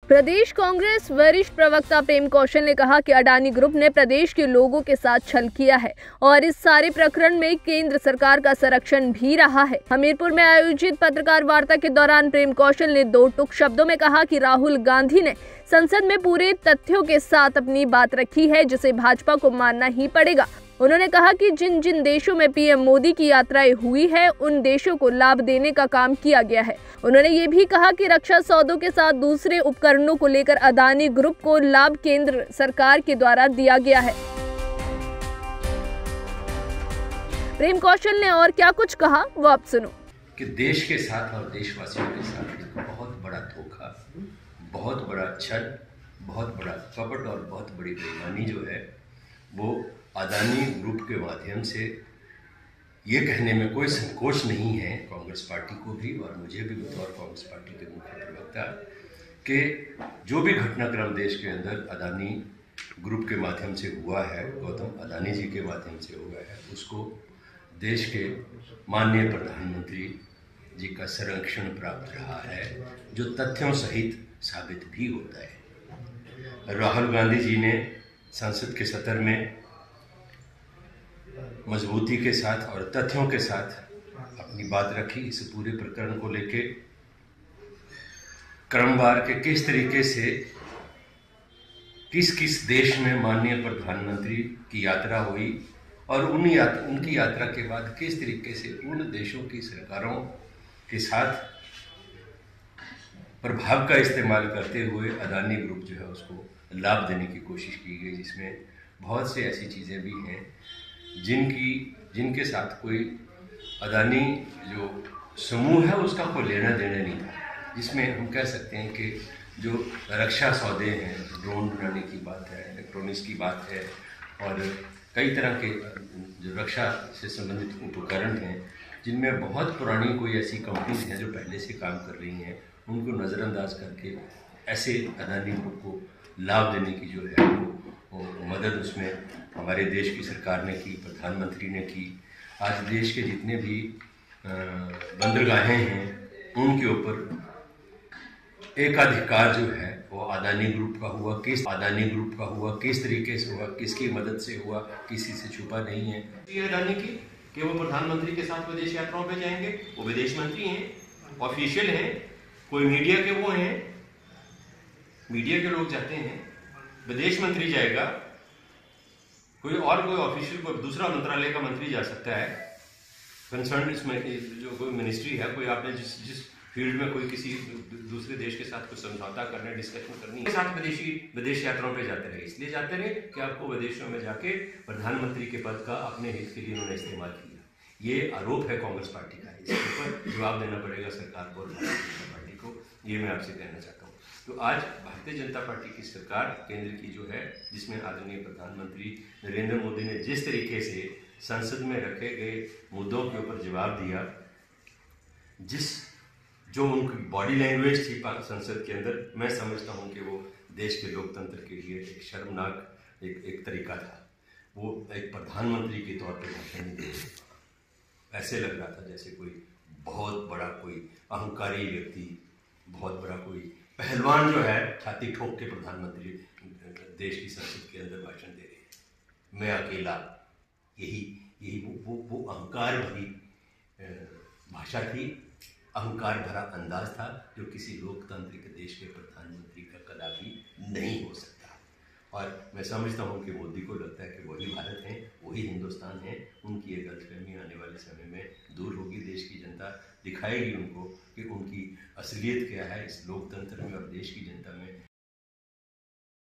प्रदेश कांग्रेस वरिष्ठ प्रवक्ता प्रेम कौशल ने कहा कि अडानी ग्रुप ने प्रदेश के लोगों के साथ छल किया है और इस सारे प्रकरण में केंद्र सरकार का संरक्षण भी रहा है। हमीरपुर में आयोजित पत्रकार वार्ता के दौरान प्रेम कौशल ने दो टूक शब्दों में कहा कि राहुल गांधी ने संसद में पूरे तथ्यों के साथ अपनी बात रखी है, जिसे भाजपा को मानना ही पड़ेगा। उन्होंने कहा कि जिन जिन देशों में पीएम मोदी की यात्राएं हुई है, उन देशों को लाभ देने का काम किया गया है। उन्होंने ये भी कहा कि रक्षा सौदों के साथ दूसरे उपकरणों को लेकर अडानी ग्रुप को लाभ केंद्र सरकार के द्वारा दिया गया है। प्रेम कौशल ने और क्या कुछ कहा, वो आप सुनो। कि देश के साथ और देशवासियों के साथ एक बहुत बड़ा धोखा, बहुत बड़ा छल, बहुत बड़ा कपट और बहुत बड़ी बेईमानी जो है वो अडानी ग्रुप के माध्यम से, ये कहने में कोई संकोच नहीं है कांग्रेस पार्टी को भी और मुझे भी बतौर कांग्रेस पार्टी के मुख्य प्रवक्ता, कि जो भी घटनाक्रम देश के अंदर अडानी ग्रुप के माध्यम से हुआ है, गौतम अडानी जी के माध्यम से हुआ है, उसको देश के माननीय प्रधानमंत्री जी का संरक्षण प्राप्त रहा है, जो तथ्यों सहित साबित भी होता है। राहुल गांधी जी ने संसद के सत्र में मजबूती के साथ और तथ्यों के साथ अपनी बात रखी। इस पूरे प्रकरण को लेके क्रमवार के किस तरीके से किस किस देश में माननीय प्रधानमंत्री की यात्रा हुई और उनकी यात्रा के बाद किस तरीके से उन देशों की सरकारों के साथ प्रभाव का इस्तेमाल करते हुए अडानी ग्रुप जो है उसको लाभ देने की कोशिश की गई, जिसमें बहुत से ऐसी चीज़ें भी हैं जिनके साथ कोई अडानी जो समूह है उसका कोई लेना देना नहीं था। जिसमें हम कह सकते हैं कि जो रक्षा सौदे हैं, ड्रोन बनाने की बात है, इलेक्ट्रॉनिक्स की बात है और कई तरह के जो रक्षा से संबंधित उपकरण हैं, जिनमें बहुत पुरानी कोई ऐसी कंपनीज हैं जो पहले से काम कर रही हैं, उनको नज़रअंदाज करके ऐसे अडानी ग्रुप को लाभ देने की जो है वो मदद उसमें हमारे देश की सरकार ने की, प्रधानमंत्री ने की। आज देश के जितने भी बंदरगाहें हैं उनके ऊपर एकाधिकार जो है वो अडानी ग्रुप का हुआ, किस तरीके से हुआ, किसकी मदद से हुआ, किसी से छुपा नहीं है। ये अडानी की कि वो प्रधानमंत्री के साथ विदेश यात्राओं पे जाएंगे, वो विदेश मंत्री हैं, ऑफिशियल हैं, कोई मीडिया के वो हैं, मीडिया के लोग जाते हैं, विदेश मंत्री जाएगा, कोई ऑफिशियल कोई दूसरा मंत्रालय का मंत्री जा सकता है, कंसर्न इसमें जो कोई मिनिस्ट्री है, कोई आपने जिस फील्ड में कोई किसी दूसरे देश के साथ कुछ समझौता करना, डिस्कशन करनी है, साथ विदेश यात्राओं पे जाते रहे। इसलिए जाते रहे कि आपको विदेशों में जाके प्रधानमंत्री के पद का अपने हित के लिए उन्होंने इस्तेमाल किया। ये आरोप है कांग्रेस पार्टी का, इसके ऊपर जवाब देना पड़ेगा सरकार को और भारतीय जनता पार्टी को, ये मैं आपसे कहना चाहता हूँ। तो आज भारतीय जनता पार्टी की सरकार केंद्र की जो है, जिसमें आदरणीय प्रधानमंत्री नरेंद्र मोदी ने जिस तरीके से संसद में रखे गए मुद्दों के ऊपर जवाब दिया, जो उनकी बॉडी लैंग्वेज थी संसद के अंदर, मैं समझता हूं कि वो देश के लोकतंत्र के लिए एक शर्मनाक एक तरीका था। वो एक प्रधानमंत्री के तौर पर भाषण दे रहे, ऐसे लग रहा था जैसे कोई बहुत बड़ा कोई अहंकारी व्यक्ति, बहुत बड़ा कोई पहलवान जो है छाती ठोक के प्रधानमंत्री देश की संसद के अंदर भाषण दे रहे हैं, मैं अकेला। यही वो अहंकार भरी भाषा थी, अहंकार भरा अंदाज था, जो किसी लोकतांत्रिक देश के प्रधानमंत्री का कदापि नहीं हो सकता। और मैं समझता हूँ कि मोदी को लगता है कि वही भारत है, वही हिंदुस्तान है। उनकी ये गलतफहमी आने वाले समय में दूर होगी। देश की जनता दिखाएगी उनको कि उनकी असलियत क्या है इस लोकतंत्र में और देश की जनता में